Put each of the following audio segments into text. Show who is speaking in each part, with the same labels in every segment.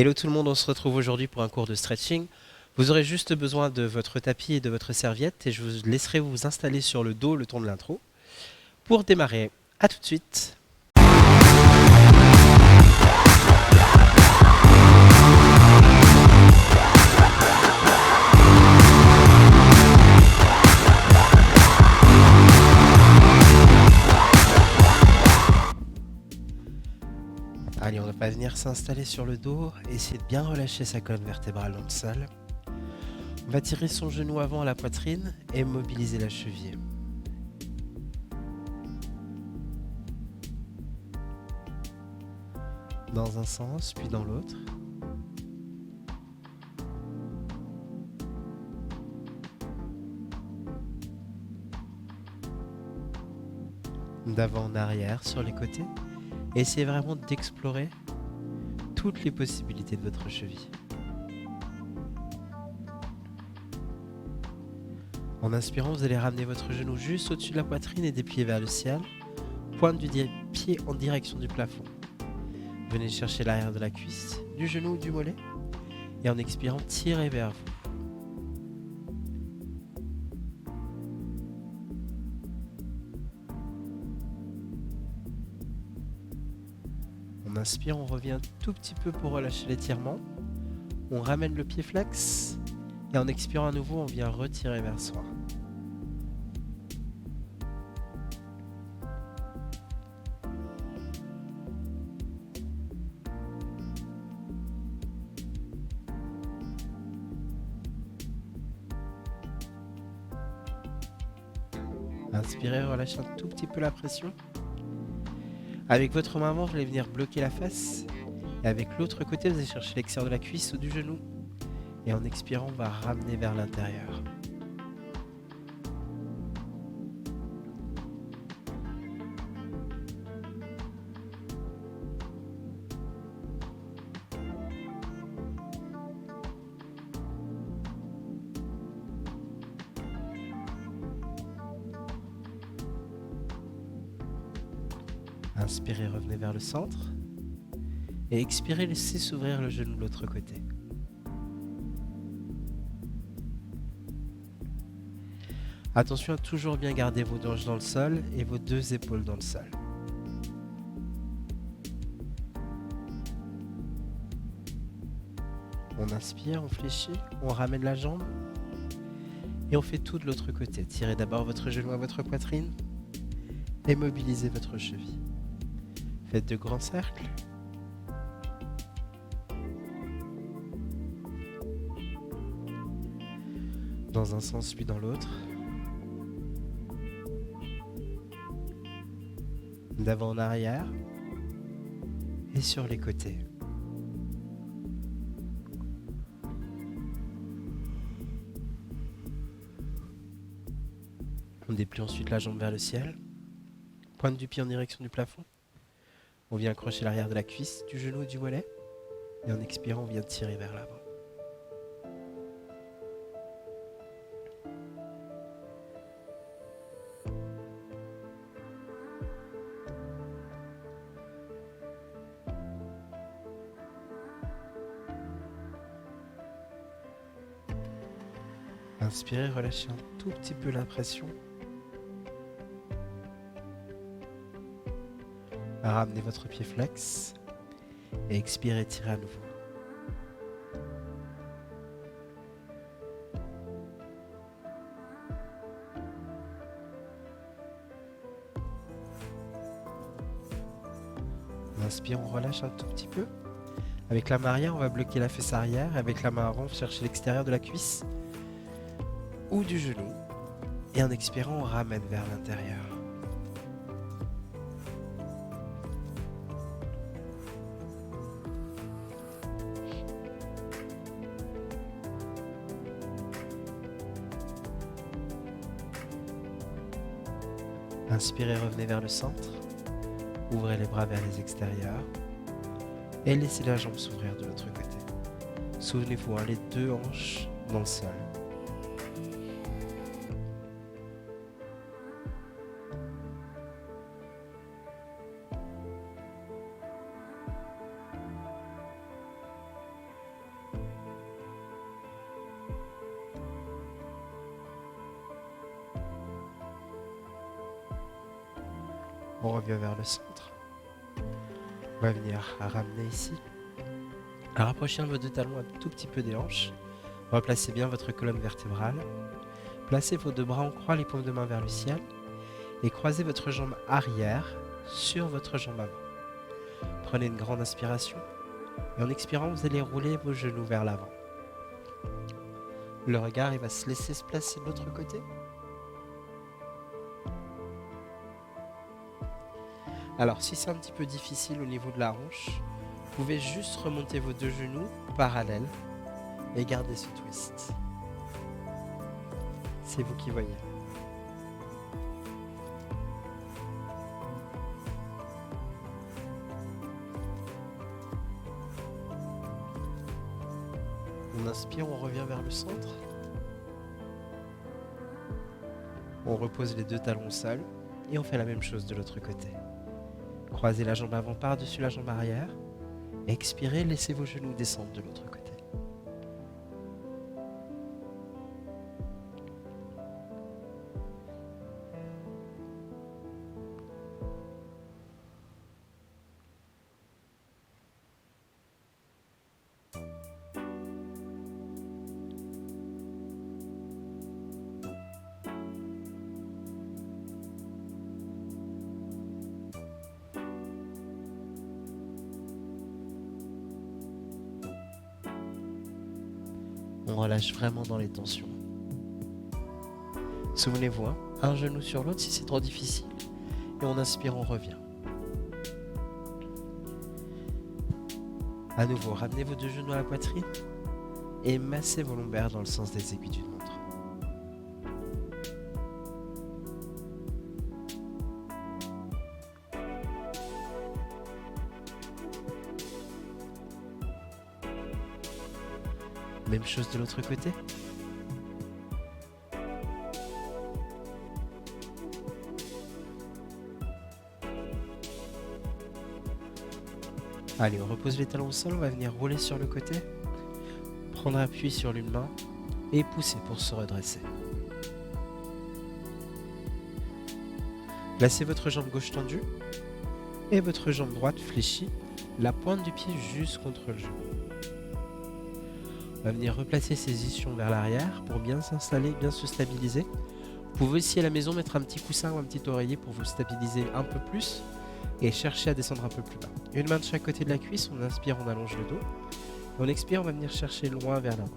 Speaker 1: Hello tout le monde, on se retrouve aujourd'hui pour un cours de stretching. Vous aurez juste besoin de votre tapis et de votre serviette et je vous laisserai vous installer sur le dos le temps de l'intro. Pour démarrer, à tout de suite. Allez, on va venir s'installer sur le dos, essayer de bien relâcher sa colonne vertébrale dans le sol. On va tirer son genou avant à la poitrine et mobiliser la cheville. Dans un sens, puis dans l'autre. D'avant en arrière, sur les côtés. Essayez vraiment d'explorer toutes les possibilités de votre cheville. En inspirant, vous allez ramener votre genou juste au-dessus de la poitrine et déplier vers le ciel. Pointe du pied en direction du plafond. Venez chercher l'arrière de la cuisse, du genou ou du mollet. Et en expirant, tirez vers vous. On inspire, on revient un tout petit peu pour relâcher l'étirement. On ramène le pied flex. Et en expirant à nouveau, on vient retirer vers soi. Inspirez, relâchez un tout petit peu la pression. Avec votre main avant, vous allez venir bloquer la face. Et avec l'autre côté, vous allez chercher l'extérieur de la cuisse ou du genou. Et en expirant, on va ramener vers l'intérieur. Inspirez, revenez vers le centre. Et expirez, laissez s'ouvrir le genou de l'autre côté. Attention à toujours bien garder vos hanches dans le sol et vos deux épaules dans le sol. On inspire, on fléchit, on ramène la jambe. Et on fait tout de l'autre côté. Tirez d'abord votre genou à votre poitrine et mobilisez votre cheville. Faites de grands cercles. Dans un sens puis dans l'autre. D'avant en arrière. Et sur les côtés. On déplie ensuite la jambe vers le ciel. Pointe du pied en direction du plafond. On vient accrocher l'arrière de la cuisse, du genou et du mollet. Et en expirant, on vient tirer vers l'avant. Inspirez, relâchez un tout petit peu la pression. Ramenez votre pied flex. Et expirez, tirez à nouveau. On inspire, on relâche un tout petit peu. Avec la main arrière, on va bloquer la fesse arrière. Avec la main avant, on cherche l'extérieur de la cuisse ou du genou. Et en expirant, on ramène vers l'intérieur. Inspirez, revenez vers le centre. Ouvrez les bras vers les extérieurs. Et laissez la jambe s'ouvrir de l'autre côté. Souvenez-vous, les deux hanches dans le sol. On revient vers le centre. On va venir ramener ici. Rapprochez vos deux talons un tout petit peu des hanches. Replacez bien votre colonne vertébrale. Placez vos deux bras en croix, les paumes de main vers le ciel. Et croisez votre jambe arrière sur votre jambe avant. Prenez une grande inspiration. Et en expirant, vous allez rouler vos genoux vers l'avant. Le regard, il va se laisser se placer de l'autre côté. Alors, si c'est un petit peu difficile au niveau de la hanche, vous pouvez juste remonter vos deux genoux parallèles et garder ce twist. C'est vous qui voyez. On inspire, on revient vers le centre. On repose les deux talons au sol et on fait la même chose de l'autre côté. Croisez la jambe avant par-dessus la jambe arrière. Expirez, laissez vos genoux descendre de l'autre côté. On relâche vraiment dans les tensions. Souvenez-vous, un genou sur l'autre si c'est trop difficile. Et on inspire, on revient. À nouveau, ramenez vos deux genoux à la poitrine et massez vos lombaires dans le sens des aiguilles d'une montre. Même chose de l'autre côté. Allez, on repose les talons au sol, on va venir rouler sur le côté, prendre appui sur l'une main et pousser pour se redresser. Placez votre jambe gauche tendue et votre jambe droite fléchie, la pointe du pied juste contre le genou. On va venir replacer ses ischions vers l'arrière pour bien s'installer, bien se stabiliser. Vous pouvez aussi à la maison mettre un petit coussin ou un petit oreiller pour vous stabiliser un peu plus et chercher à descendre un peu plus bas. Une main de chaque côté de la cuisse, on inspire, on allonge le dos. On expire, on va venir chercher loin vers l'avant.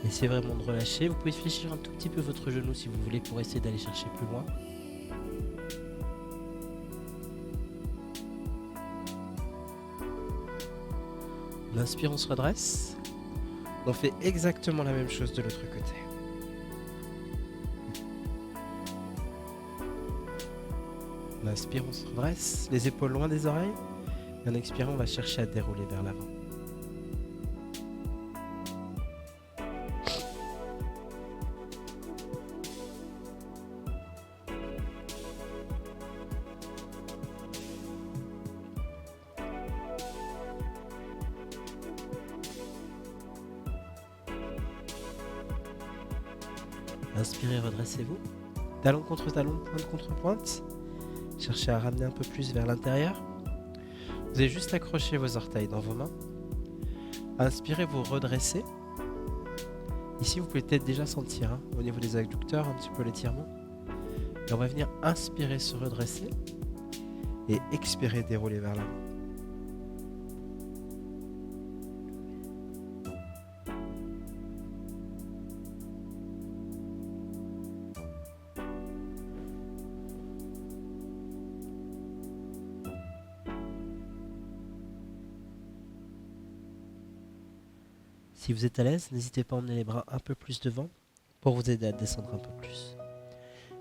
Speaker 1: Essayez vraiment de relâcher. Vous pouvez fléchir un tout petit peu votre genou si vous voulez pour essayer d'aller chercher plus loin. On inspire, on se redresse. On fait exactement la même chose de l'autre côté. On inspire, on se redresse, les épaules loin des oreilles. Et en expirant, on va chercher à dérouler vers l'avant. Inspirez, redressez-vous. Talon contre talon, pointe contre pointe. Cherchez à ramener un peu plus vers l'intérieur. Vous allez juste accrocher vos orteils dans vos mains. Inspirez, vous redressez. Ici, vous pouvez peut-être déjà sentir au niveau des adducteurs un petit peu l'étirement. Et on va venir inspirer, se redresser. Et expirer, dérouler vers l'avant. Si vous êtes à l'aise, n'hésitez pas à emmener les bras un peu plus devant pour vous aider à descendre un peu plus.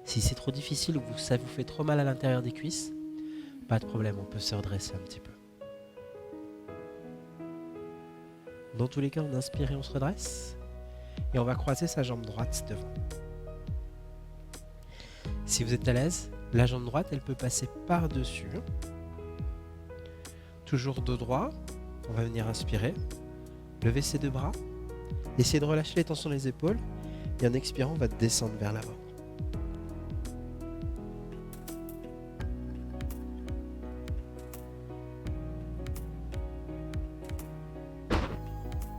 Speaker 1: Si c'est trop difficile ou que ça vous fait trop mal à l'intérieur des cuisses, pas de problème, on peut se redresser un petit peu. Dans tous les cas, on inspire et on se redresse. Et on va croiser sa jambe droite devant. Si vous êtes à l'aise, La jambe droite, elle peut passer par-dessus. Toujours dos droit. On va venir inspirer. Lever ses deux bras. Essayez de relâcher les tensions des épaules. Et en expirant, on va descendre vers l'avant.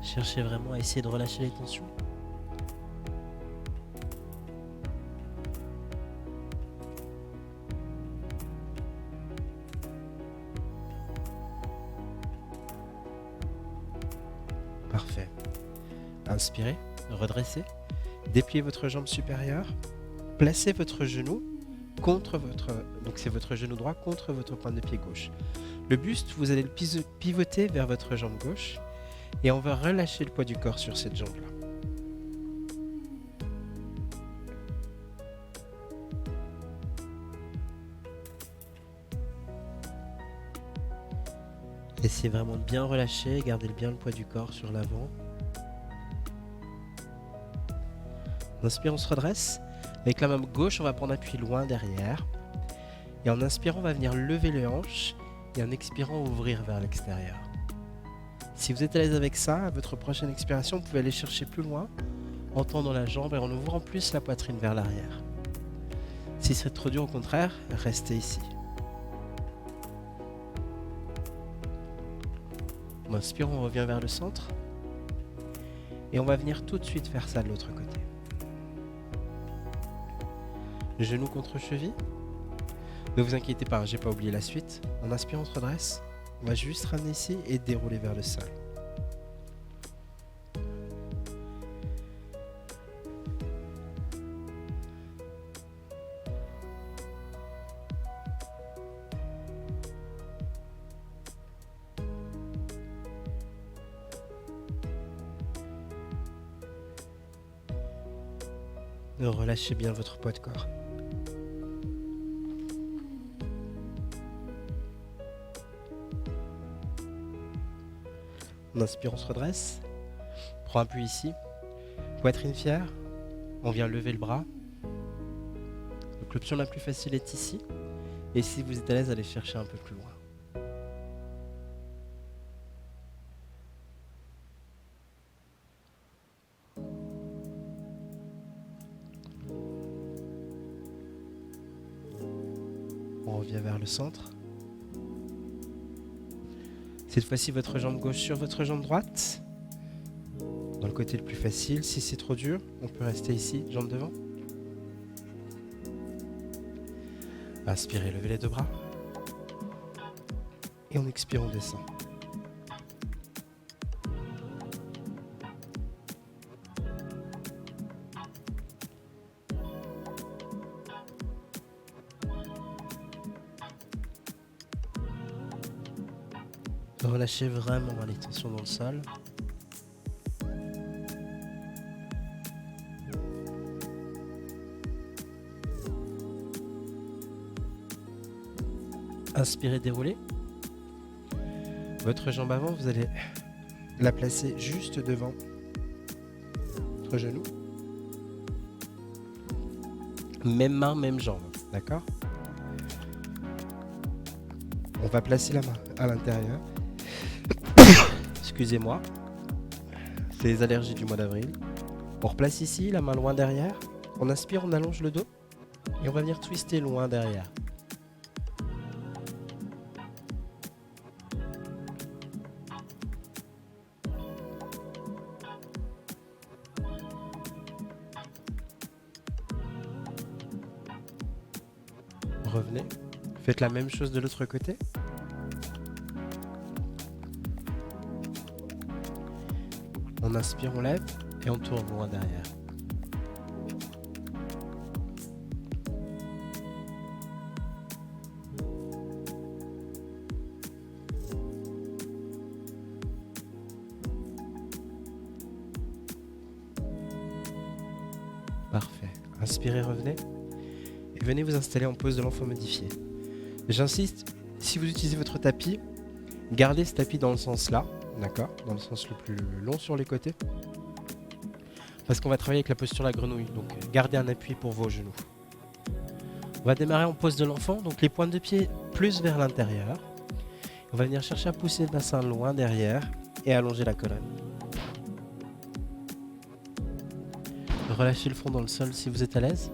Speaker 1: Cherchez vraiment à essayer de relâcher les tensions. Parfait. Inspirez, redressez, dépliez votre jambe supérieure, placez votre genou contre votre... Donc c'est votre genou droit contre votre pointe de pied gauche. Le buste, vous allez le pivoter vers votre jambe gauche et on va relâcher le poids du corps sur cette jambe-là. Essayez vraiment de bien relâcher, gardez bien le poids du corps sur l'avant. On inspire, on se redresse. Avec la main gauche, on va prendre appui loin derrière. Et en inspirant, on va venir lever les hanches. Et en expirant, ouvrir vers l'extérieur. Si vous êtes à l'aise avec ça, à votre prochaine expiration, vous pouvez aller chercher plus loin, en tendant la jambe et en ouvrant plus la poitrine vers l'arrière. Si c'est trop dur, au contraire, restez ici. On inspire, on revient vers le centre. Et on va venir tout de suite faire ça de l'autre côté. Genou contre cheville. Ne vous inquiétez pas, j'ai pas oublié la suite. En inspirant, on se redresse. On va juste ramener ici et dérouler vers le sol. Relâchez bien votre poids de corps. On inspire, on se redresse. Prends appui ici. Poitrine fière. On vient lever le bras. Donc l'option la plus facile est ici. Et si vous êtes à l'aise, allez chercher un peu plus loin. On revient vers le centre. Cette fois-ci, votre jambe gauche sur votre jambe droite. Dans le côté le plus facile. Si c'est trop dur, on peut rester ici, jambe devant. Inspirez, levez les deux bras. Et on expire, on descend. Relâchez vraiment les tensions dans le sol. Inspirez, déroulez. Votre jambe avant, vous allez la placer juste devant votre genou. Même main, même jambe, d'accord? On va placer la main à l'intérieur. Excusez-moi, c'est les allergies du mois d'avril. On replace ici, la main loin derrière. On inspire, on allonge le dos. Et on va venir twister loin derrière. Revenez. Faites la même chose de l'autre côté. On inspire, on lève et on tourne loin derrière. Parfait. Inspirez, revenez. Et venez vous installer en pose de l'enfant modifié. J'insiste, si vous utilisez votre tapis, gardez ce tapis dans le sens là. D'accord, dans le sens le plus long sur les côtés. Parce qu'on va travailler avec la posture de la grenouille. Donc gardez un appui pour vos genoux. On va démarrer en pose de l'enfant, donc les pointes de pied plus vers l'intérieur. On va venir chercher à pousser le bassin loin derrière et allonger la colonne. Relâchez le front dans le sol si vous êtes à l'aise.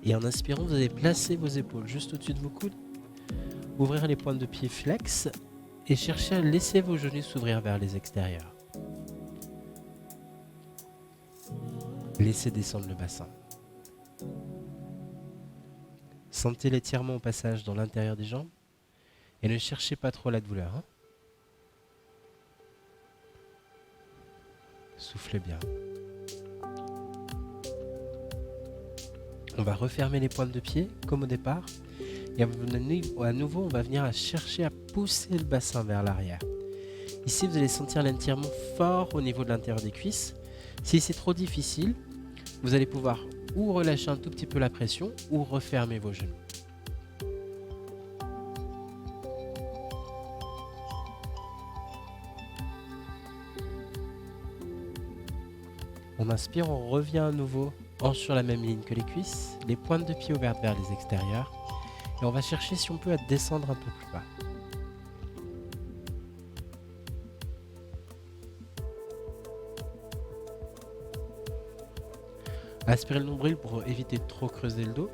Speaker 1: Et en inspirant, vous allez placer vos épaules juste au-dessus de vos coudes. Ouvrir les pointes de pied flex et chercher à laisser vos genoux s'ouvrir vers les extérieurs. Laissez descendre le bassin. Sentez l'étirement au passage dans l'intérieur des jambes et ne cherchez pas trop la douleur. Soufflez bien. On va refermer les pointes de pied comme au départ et à nouveau on va venir chercher à pousser le bassin vers l'arrière. Ici vous allez sentir l'étirement fort au niveau de l'intérieur des cuisses. Si c'est trop difficile, vous allez pouvoir ou relâcher un tout petit peu la pression ou refermer vos genoux. On inspire, on revient à nouveau hanche sur la même ligne que les cuisses, les pointes de pied ouvertes vers les extérieurs et on va chercher si on peut à descendre un peu plus bas. Aspirez le nombril pour éviter de trop creuser le dos.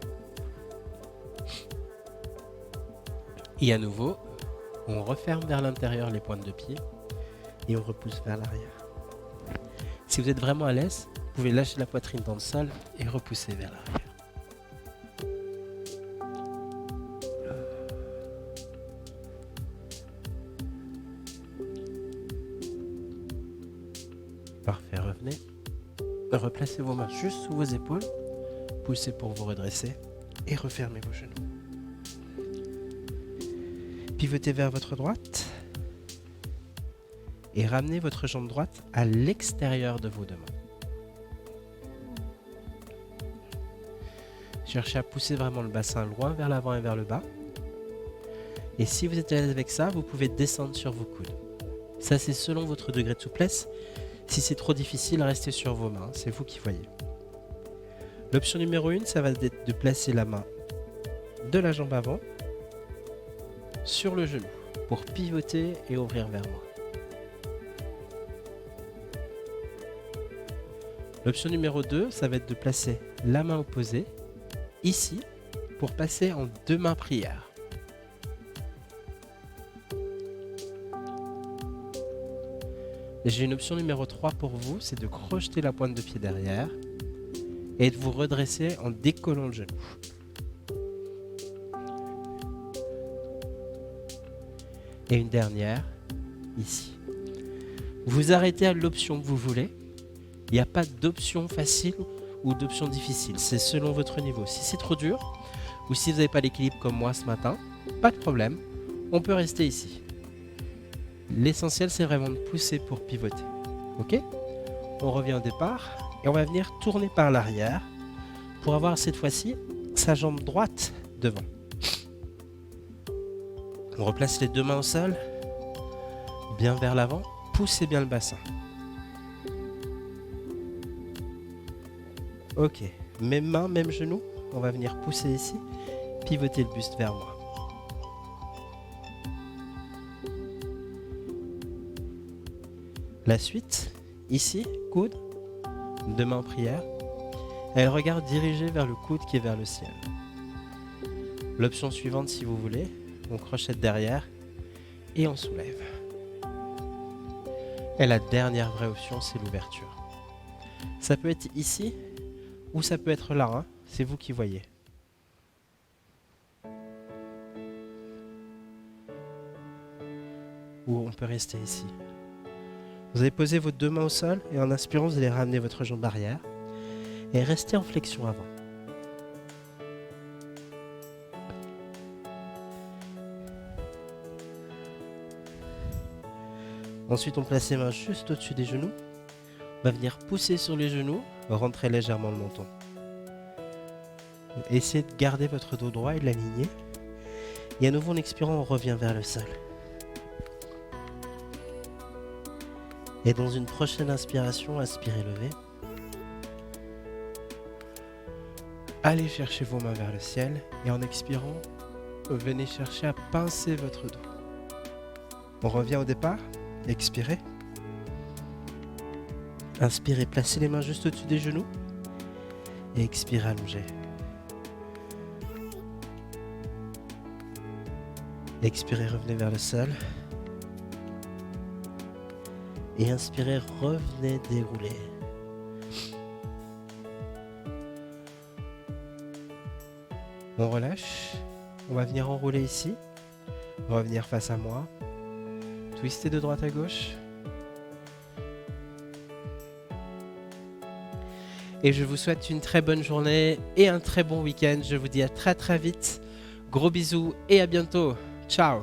Speaker 1: Et à nouveau, on referme vers l'intérieur les pointes de pied et on repousse vers l'arrière. Si vous êtes vraiment à l'aise, vous pouvez lâcher la poitrine dans le sol et repousser vers l'arrière. Parfait, revenez. Replacez vos mains juste sous vos épaules, poussez pour vous redresser et refermez vos genoux. Pivotez vers votre droite et ramenez votre jambe droite à l'extérieur de vos deux mains. Cherchez à pousser vraiment le bassin loin vers l'avant et vers le bas. Et si vous êtes à l'aise avec ça, vous pouvez descendre sur vos coudes. Ça, c'est selon votre degré de souplesse. Si c'est trop difficile, restez sur vos mains, c'est vous qui voyez. L'option numéro 1, ça va être de placer la main de la jambe avant sur le genou pour pivoter et ouvrir vers moi. L'option numéro 2, ça va être de placer la main opposée ici pour passer en deux mains prières. J'ai une option numéro 3 pour vous, c'est de crocheter la pointe de pied derrière et de vous redresser en décollant le genou. Et une dernière, ici. Vous arrêtez à l'option que vous voulez. Il n'y a pas d'option facile ou d'option difficile, c'est selon votre niveau. Si c'est trop dur ou si vous n'avez pas l'équilibre comme moi ce matin, pas de problème, on peut rester ici. L'essentiel, c'est vraiment de pousser pour pivoter. Ok ? On revient au départ et on va venir tourner par l'arrière pour avoir cette fois-ci sa jambe droite devant. On replace les deux mains au sol, bien vers l'avant, poussez bien le bassin. Ok, même main, même genou, on va venir pousser ici, pivoter le buste vers moi. La suite, ici, coude, deux mains en prière, et le regard dirigé vers le coude qui est vers le ciel. L'option suivante, si vous voulez, on crochette derrière et on soulève. Et la dernière vraie option, c'est l'ouverture. Ça peut être ici ou ça peut être là, hein, c'est vous qui voyez. Ou on peut rester ici. Vous allez poser vos deux mains au sol et en inspirant, vous allez ramener votre jambe arrière et rester en flexion avant. Ensuite, on place les mains juste au-dessus des genoux. On va venir pousser sur les genoux, rentrer légèrement le menton. Essayez de garder votre dos droit et de l'aligner. Et à nouveau, en expirant, on revient vers le sol. Et dans une prochaine inspiration, inspirez, levez. Allez chercher vos mains vers le ciel et en expirant, venez chercher à pincer votre dos. On revient au départ, expirez. Inspirez, placez les mains juste au-dessus des genoux et expirez, allongez. Expirez, revenez vers le sol. Et inspirez, revenez dérouler. On relâche. On va venir enrouler ici. Revenir face à moi. Twister de droite à gauche. Et je vous souhaite une très bonne journée et un très bon week-end. Je vous dis à très vite. Gros bisous et à bientôt. Ciao.